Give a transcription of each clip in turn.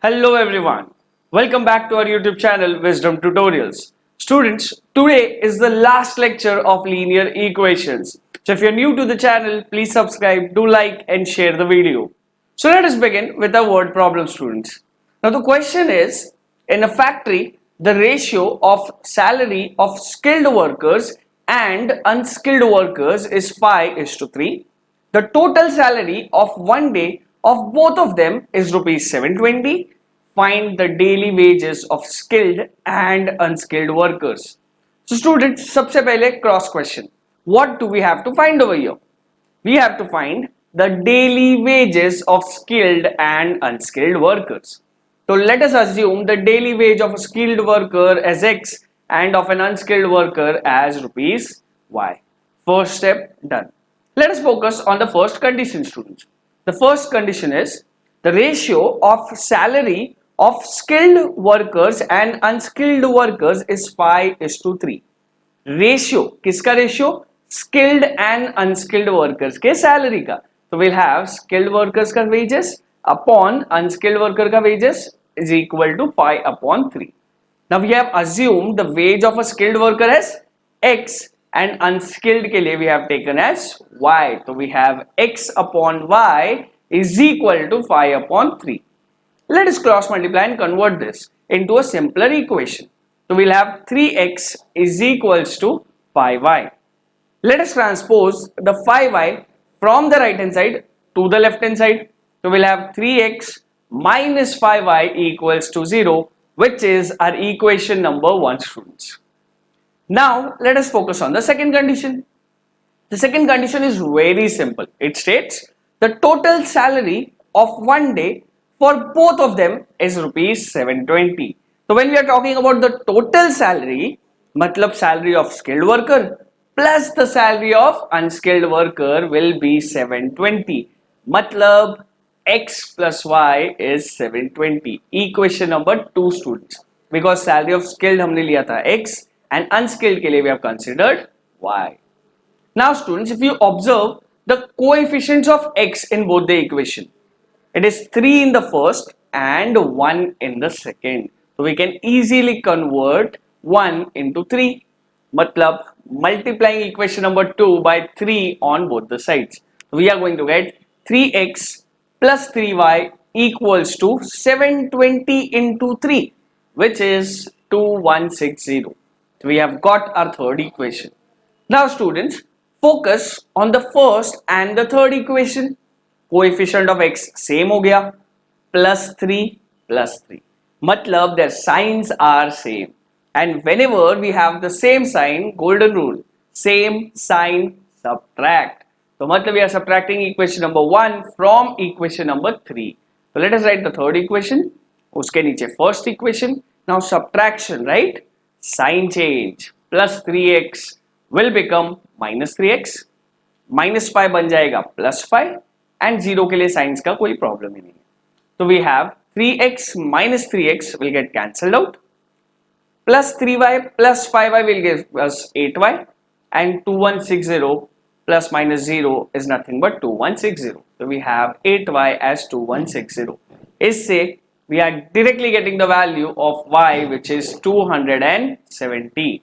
Hello everyone. Welcome back to our YouTube channel Wisdom Tutorials. Students, today is the last lecture of linear equations. So if you're new to the channel, please subscribe, do like and share the video. So let us begin with our word problem, students. Now the question is, in a factory, the ratio of salary of skilled workers and unskilled workers is 5:3. The total salary of one day of both of them is rupees 720. Find the daily wages of skilled and unskilled workers. So students, सबसे पहले cross question. What do we have to find over here? We have to find the daily wages of skilled and unskilled workers. So let us assume the daily wage of a skilled worker as X and of an unskilled worker as rupees Y. First step done. Let us focus on the first condition, students. The first condition is the ratio of salary of skilled workers and unskilled workers is 5:3. Ratio, किसका ratio? Skilled and unskilled workers के salary का. So we'll have skilled workers का wages upon unskilled worker का wages is equal to 5/3. Now we have assumed the wage of a skilled worker as X and unskilled के लिए we have taken as Y. So we have X upon Y is equal to 5/3. Let us cross multiply and convert this into a simpler equation. So we'll have 3x is equals to 5y. Let us transpose the 5y from the right hand side to the left hand side. So we'll have 3x minus 5y equals to 0, which is our equation number 1, students. Now let us focus on the second condition. The second condition is very simple. It states the total salary of one day for both of them is rupees 720. So when we are talking about the total salary, matlab salary of skilled worker plus the salary of unskilled worker will be 720. Matlab x plus y is 720. Equation number 2, students. Because salary of skilled हमने लिया था x and unskilled के लिए we have considered y. Now students, if you observe the coefficients of x in both the equation, it is 3 in the first and 1 in the second. So we can easily convert 1 into 3. Matlab multiplying equation number 2 by 3 on both the sides. So we are going to get 3x plus 3y equals to 720 into 3, which is 2160. So we have got our third equation. Now students, focus on the first and the third equation. Coefficient of x same हो गया, +3 मतलब their signs are same, and whenever we have the same sign, golden rule, same sign subtract. So मतलब we are subtracting equation number 1 from equation number 3. So let us write the third equation, उसके नीचे first equation. Now subtraction, right? Sign change, plus 3x will become minus 3x, minus 5 बन जाएगा plus 5, and 0 के लिए science का कोई problem ही नहीं है. So we have 3x minus 3x will get cancelled out, plus 3y plus 5y will give us 8y, and 2160 plus minus 0 is nothing but 2160. So we have 8y as 2160. इससे we are directly getting the value of y, which is 270.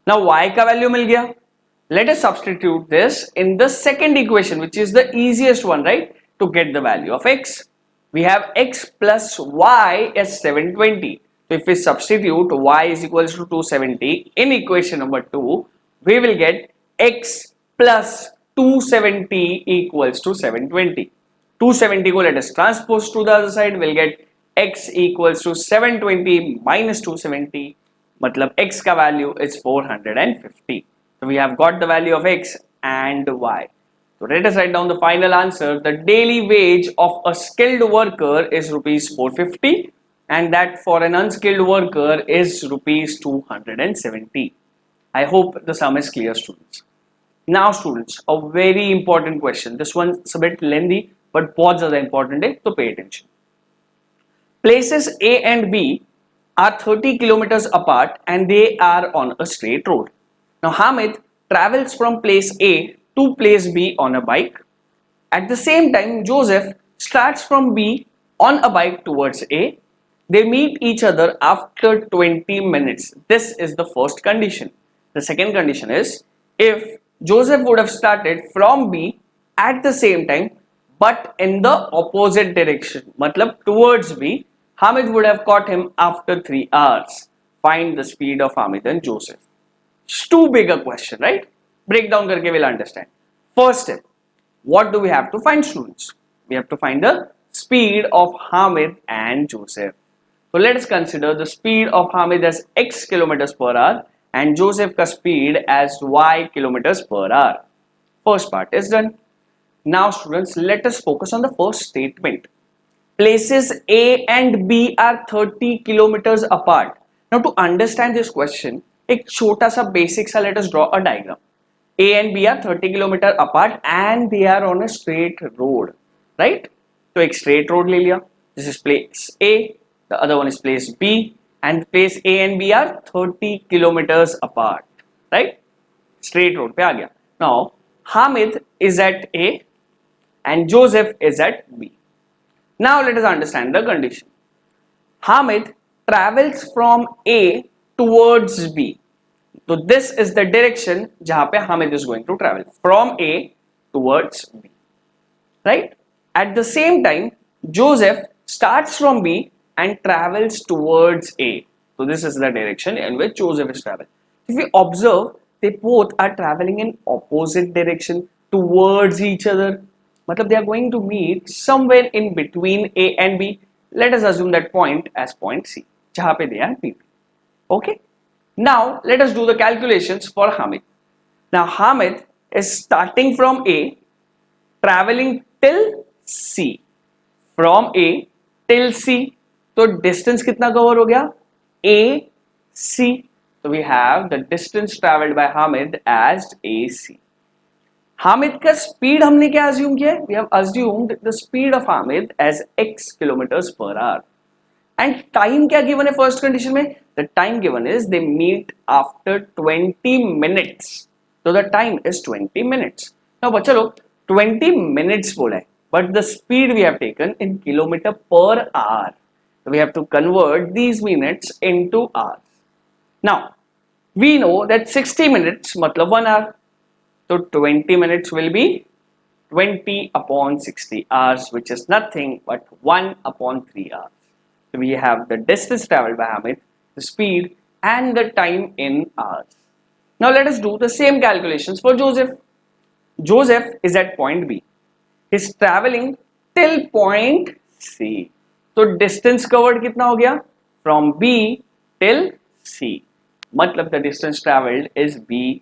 Now y का value मिल गया. Let us substitute this in the second equation, which is the easiest one, right? To get the value of x. We have x plus y as 720. So if we substitute y is equals to 270 in equation number 2, we will get x plus 270 equals to 720. 270 को let us transpose to the other side. We'll get x equals to 720 minus 270. मतलब x का value is 450. So we have got the value of x and y. So let us write down the final answer. The daily wage of a skilled worker is rupees 450, and that for an unskilled worker is rupees 270. I hope the sum is clear, students. Now students, a very important question. This one's a bit lengthy but बहुत ज़्यादा important है, तो pay attention. Places A and B are 30 kilometers apart and they are on a straight road. Now Hamid travels from place A to place B on a bike. At the same time, Joseph starts from B on a bike towards A They meet each other after 20 minutes. This is the first condition. The second condition is if Joseph would have started from B at the same time but in the opposite direction, matlab towards B, Hamid would have caught him after 3 hours. Find the speed of Hamid and Joseph. It's too big a question, right? Break down karke we'll understand. First step, what do we have to find, students? We have to find the speed of Hamid and Joseph. So let us consider the speed of Hamid as x kilometers per hour and Joseph ka speed as y kilometers per hour. First part is done. Now students, let us focus on the first statement. Places A and B are 30 kilometers apart. Now to understand this question, एक छोटा सा basic सा let us draw a diagram. A and B are 30 kilometers apart and they are on a straight road, right? तो एक straight road ले लिया. This is place A, the other one is place B, and place A and B are 30 kilometers apart, right? Straight road पे आ गया. Now Hamid is at A and Joseph is at B. Now let us understand the condition. Hamid travels from A towards B. So this is the direction जहाँ पे Hamid is going to travel, from A towards B, right? At the same time, Joseph starts from B and travels towards A. So this is the direction in which Joseph is traveling. If we observe, they both are traveling in opposite direction towards each other. Matlab they are going to meet somewhere in between A and B. Let us assume that point as point C, जहाँ पे they are meeting. Okay. Now let us do the calculations for Hamid. Now Hamid is starting from A, traveling till C. From A till C. तो distance कितना cover हो गया? A C. So we have the distance traveled by Hamid as AC. Hamid का speed हमने क्या assume किया? We have assumed the speed of Hamid as x kilometers per hour. And time क्या given है first condition में? The time given is they meet after 20 minutes. So the time is 20 minutes. Now बच्चा लोग 20 minutes बोला है, but the speed we have taken in kilometer per hour. So we have to convert these minutes into hours. Now we know that 60 minutes matlab 1 hour. So 20 minutes will be 20 upon 60 hours, which is nothing but 1 upon 3 hours. So we have the distance traveled by Hamid, the speed and the time in hours. Now let us do the same calculations for Joseph. Joseph is at point B. He is traveling till point C. So distance covered कितना हो गया? From B till C. मतलब the distance traveled is BC.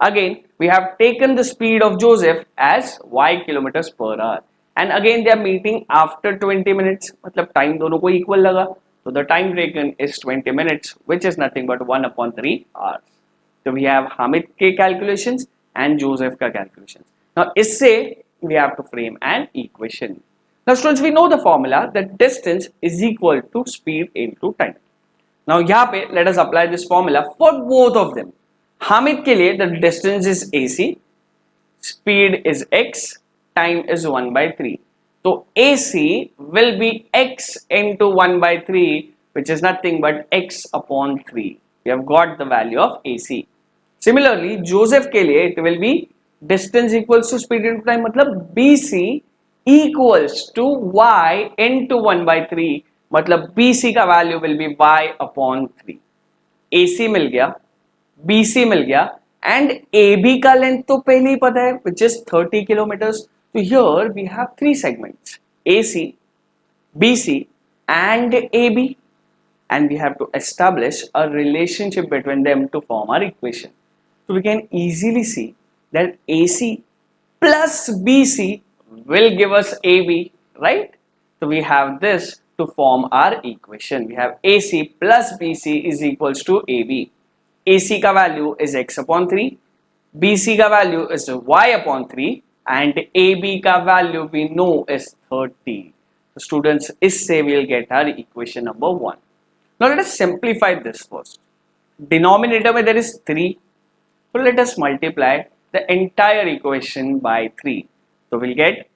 Again, we have taken the speed of Joseph as y kilometers per hour. And again, they are meeting after 20 minutes. मतलब time दोनों को equal लगा. So the time taken is 20 minutes, which is nothing but 1 upon 3 hours. So we have Hamid के calculations and Joseph का calculations. Now इससे we have to frame an equation. Now students, we know the formula that distance is equal to speed into time. Now यहाँ पे let us apply this formula for both of them. Hamid के लिए the distance is AC, speed is x, time is 1 by 3. So AC will be x into 1 by 3, which is nothing but x upon 3. We have got the value of AC. Similarly, Joseph के लिए it will be distance equals to speed into time, मतलब BC equals to y into 1 by 3, मतलब BC का value will be y upon 3. AC मिल गया, BC मिल गया, and AB का length तो पहले ही पता है, which is 30 kilometers. So here we have three segments, AC, BC and AB, and we have to establish a relationship between them to form our equation. So we can easily see that AC plus BC will give us AB, right? So we have this to form our equation. We have AC plus BC is equals to AB. AC का value is x upon 3, BC का value is y upon 3 and AB का value we know is 30. So students, इससे we will get our equation number 1. Now let us simplify this first. Denominator में there is 3. So let us multiply the entire equation by 3. So we'll get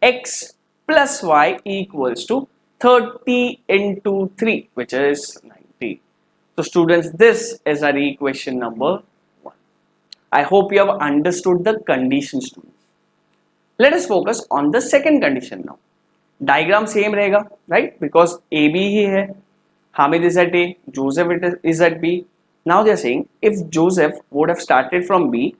x plus y equals to 30 into 3, which is 90. So students, this is our equation number 1. I hope you have understood the condition, students. Let us focus on the second condition now. Diagram same रहेगा, right? Because AB ही है, Hamid is at A, Joseph is at B. Now they are saying if Joseph would have started from B,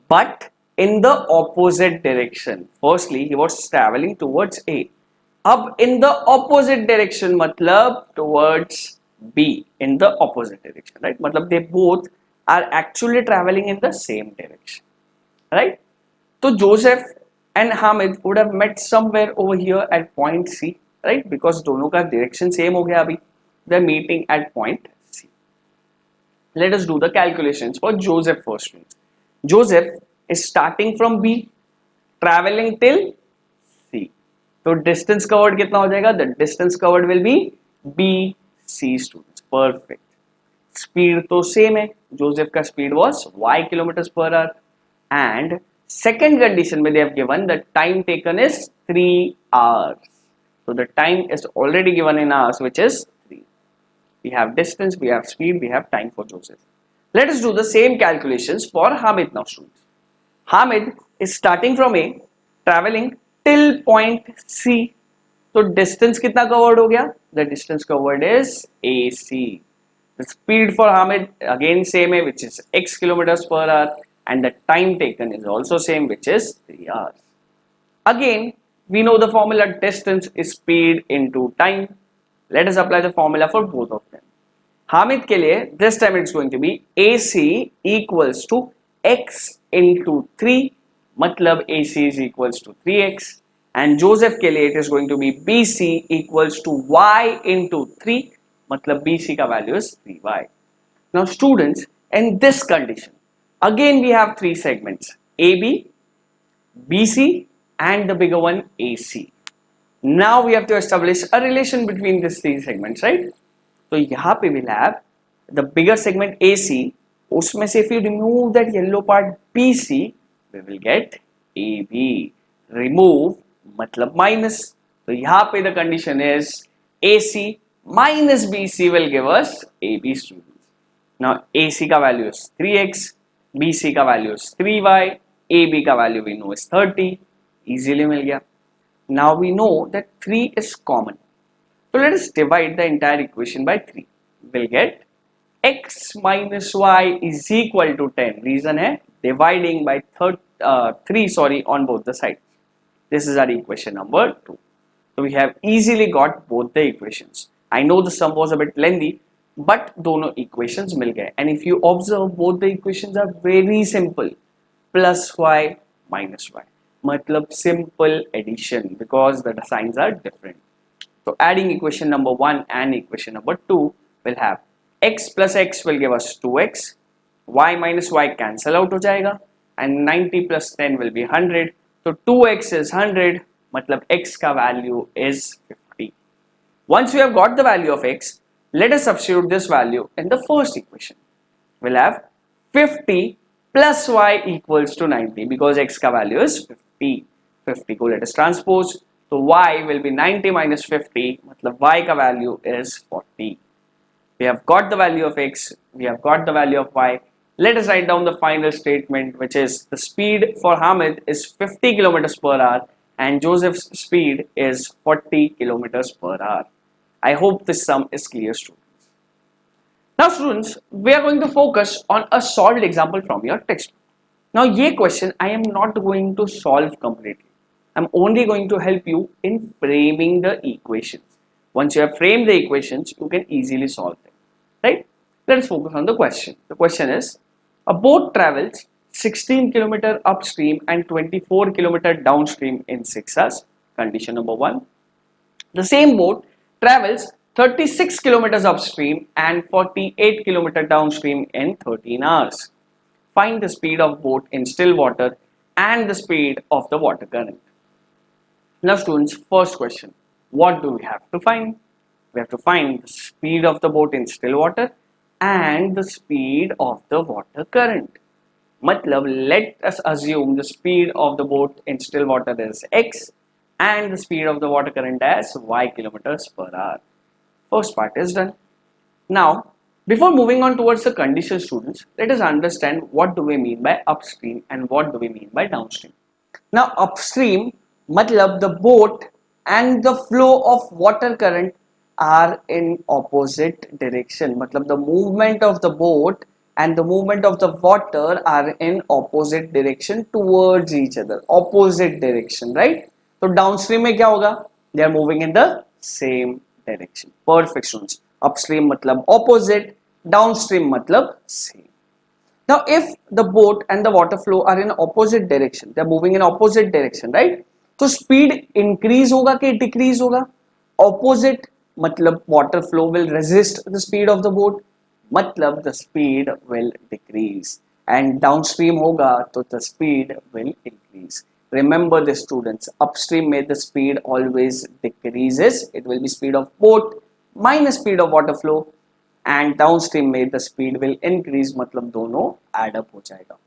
but in the opposite direction. Firstly, he was traveling towards A. अब in the opposite direction मतलब towards B, in the opposite direction, right? मतलब they both are actually traveling in the same direction, right? So Joseph and Hamid would have met somewhere over here at point C, right? Because दोनों का direction same हो गया अभी. They're meeting at point C. Let us do the calculations for Joseph first. Joseph is starting from B, traveling till C. So distance covered कितना हो जाएगा? The distance covered will be BC, students. Perfect. Speed तो same है. Joseph का speed was y kilometers per hour. And second condition में they have given the time taken is 3 hours. So the time is already given in hours, which is 3. We have distance, we have speed, we have time for Joseph. Let us do the same calculations for Hamid now, students. Hamid is starting from A, traveling till point C. So distance कितना covered हो गया? The distance covered is AC. The speed for Hamid again same है, which is x kilometers per hour, and the time taken is also same, which is 3 hours. Again, we know the formula distance is speed into time. Let us apply the formula for both of them. Hamid के लिए this time it's going to be AC equals to x into 3, मतलब AC is equals to 3x, and Joseph के लिए it is going to be BC equals to y into 3, मतलब BC का value is 3y. Now students, in this condition, again we have 3 segments, AB, BC and the bigger one AC. Now we have to establish a relation between these 3 segments, right? So यहाँ पे we'll have the bigger segment AC, उसमें से if you remove that yellow part BC, we will get AB. Remove मतलब minus. So यहाँ पे the condition is AC minus BC will give us AB, students. Now AC का value is 3x, BC का value is 3y, AB का value we know is 30. Easily मिल गया. Now we know that 3 is common. So let us divide the entire equation by 3. We'll get x minus y is equal to 10. Reason है dividing by 3 on both the sides. This is our equation number 2. So we have easily got both the equations. I know the sum was a bit lengthy, but दोनों equations मिल गए. And if you observe, both the equations are very simple. Plus y minus y. मतलब simple addition because the signs are different. So adding equation number 1 and equation number 2 will have x plus x will give us 2x, y minus y cancel out हो जाएगा, and 90 plus 10 will be 100. So 2x is 100, मतलब x का value is 50. Once we have got the value of x, let us substitute this value in the first equation. We'll have 50 plus y equals to 90 because x का value is 50. 50 को let us transpose. So y will be 90 minus 50, मतलब y का value is 40. We have got the value of x, we have got the value of y. Let us write down the final statement, which is the speed for Hamid is 50 kilometers per hour and Joseph's speed is 40 kilometers per hour. I hope this sum is clear, students. Now students, we are going to focus on a solved example from your textbook. Now ये question I am not going to solve completely. I'm only going to help you in framing the equations. Once you have framed the equations, you can easily solve them, right? Let's focus on the question. The question is, a boat travels 16 km upstream and 24 km downstream in 6 hours. Condition number 1. The same boat travels 36 km upstream and 48 km downstream in 13 hours. Find the speed of boat in still water and the speed of the water current. Now students, first question, what do we have to find? We have to find the speed of the boat in still water and the speed of the water current. Matlab, let us assume the speed of the boat in still water is x and the speed of the water current as y kilometers per hour. First part is done. Now, before moving on towards the condition, students, let us understand what do we mean by upstream and what do we mean by downstream. Now, upstream matlab the boat and the flow of water current are in opposite direction. Matlab the movement of the boat and the movement of the water are in opposite direction towards each other. Opposite direction, right? So downstream में क्या होगा? They are moving in the same direction. Perfect, students. Upstream matlab opposite, downstream matlab same. Now, if the boat and the water flow are in opposite direction, they are moving in opposite direction, right? तो speed increase होगा कि decrease होगा? Opposite मतलब water flow will resist the speed of the boat, मतलब the speed will decrease, and downstream होगा तो the speed will increase. Remember this, students, upstream में the speed always decreases. It will be speed of boat minus speed of water flow, and downstream में the speed will increase, मतलब दोनों add up हो जाएगा.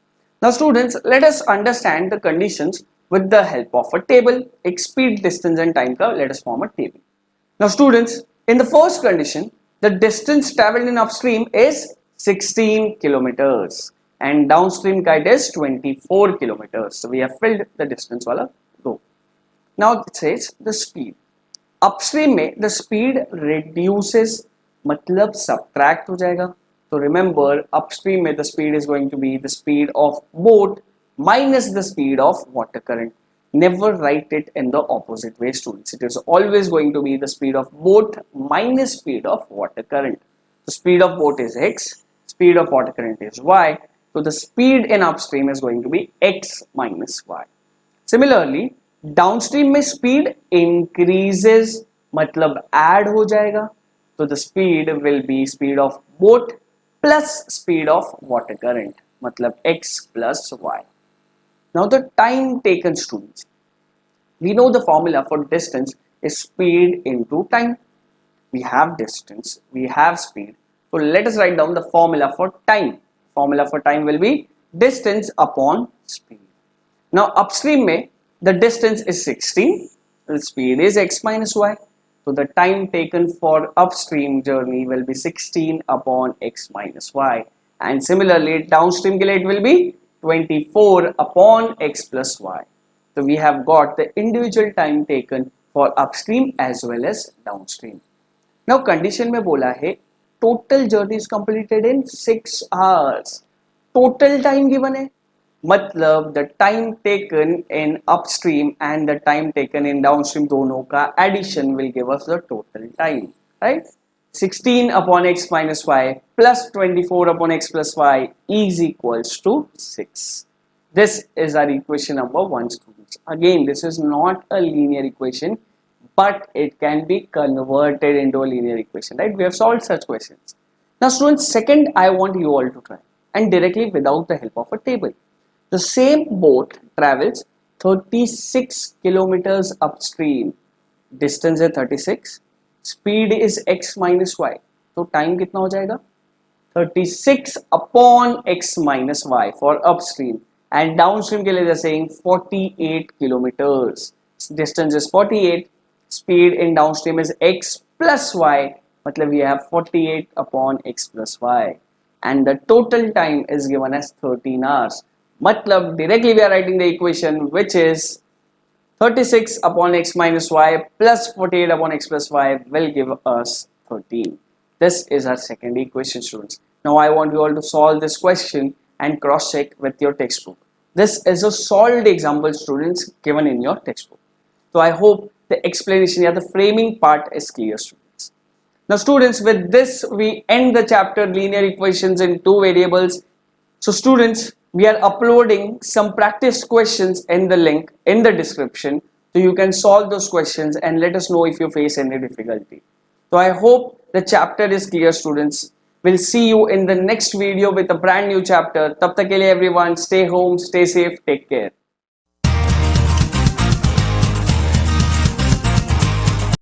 Now students, let us understand the conditions with the help of a table. एक speed, distance and time का let us form a table. Now students, in the first condition, the distance traveled in upstream is 16 kilometers and downstream का it is 24 kilometers. So we have filled the distance वाला row. Now it says the speed. Upstream में the speed reduces, मतलब subtract हो जाएगा. So remember, upstream में the speed is going to be the speed of boat minus the speed of water current. Never write it in the opposite way, students. It is always going to be the speed of boat minus speed of water current. The speed of boat is x, speed of water current is y. So the speed in upstream is going to be x minus y. Similarly, downstream में speed increases, मतलब add हो जाएगा. So the speed will be speed of boat plus speed of water current, मतलब x plus y. Now the time taken, students. We know the formula for distance is speed into time. We have distance, we have speed. So let us write down the formula for time. Formula for time will be distance upon speed. Now upstream में the distance is 16, the speed is x minus y. So the time taken for upstream journey will be 16 upon x minus y. And similarly downstream के लिए it will be 24 upon x plus y. So we have got the individual time taken for upstream as well as downstream. Now condition में बोला है total journey is completed in 6 hours. Total time given है, मतलब the time taken in upstream and the time taken in downstream दोनों का addition will give us the total time, right? 16 upon x minus y plus 24 upon x plus y is equals to 6. This is our equation number 1, students. Again, this is not a linear equation, but it can be converted into a linear equation, right? We have solved such questions. Now students, second I want you all to try, and directly without the help of a table. The same boat travels 36 kilometers upstream. Distance is 36. Speed is x minus y. So time कितना हो जाएगा? 36 upon x minus y for upstream. And downstream के लिए they're saying 48 kilometers. Distance is 48. Speed in downstream is x plus y. मतलब we have 48 upon x plus y. And the total time is given as 13 hours. मतलब directly we are writing the equation which is 36 upon x minus y plus 48 upon x plus y will give us 13. This is our second equation, students. Now I want you all to solve this question and cross check with your textbook. This is a solved example, students, given in your textbook. So I hope the explanation here, the framing part is clear, students. Now students, with this we end the chapter linear equations in two variables. So students, we are uploading some practice questions in the link in the description, so you can solve those questions and let us know if you face any difficulty. So I hope the chapter is clear, students. We'll see you in the next video with a brand new chapter. Tab tak ke liye everyone, stay home, stay safe, take care.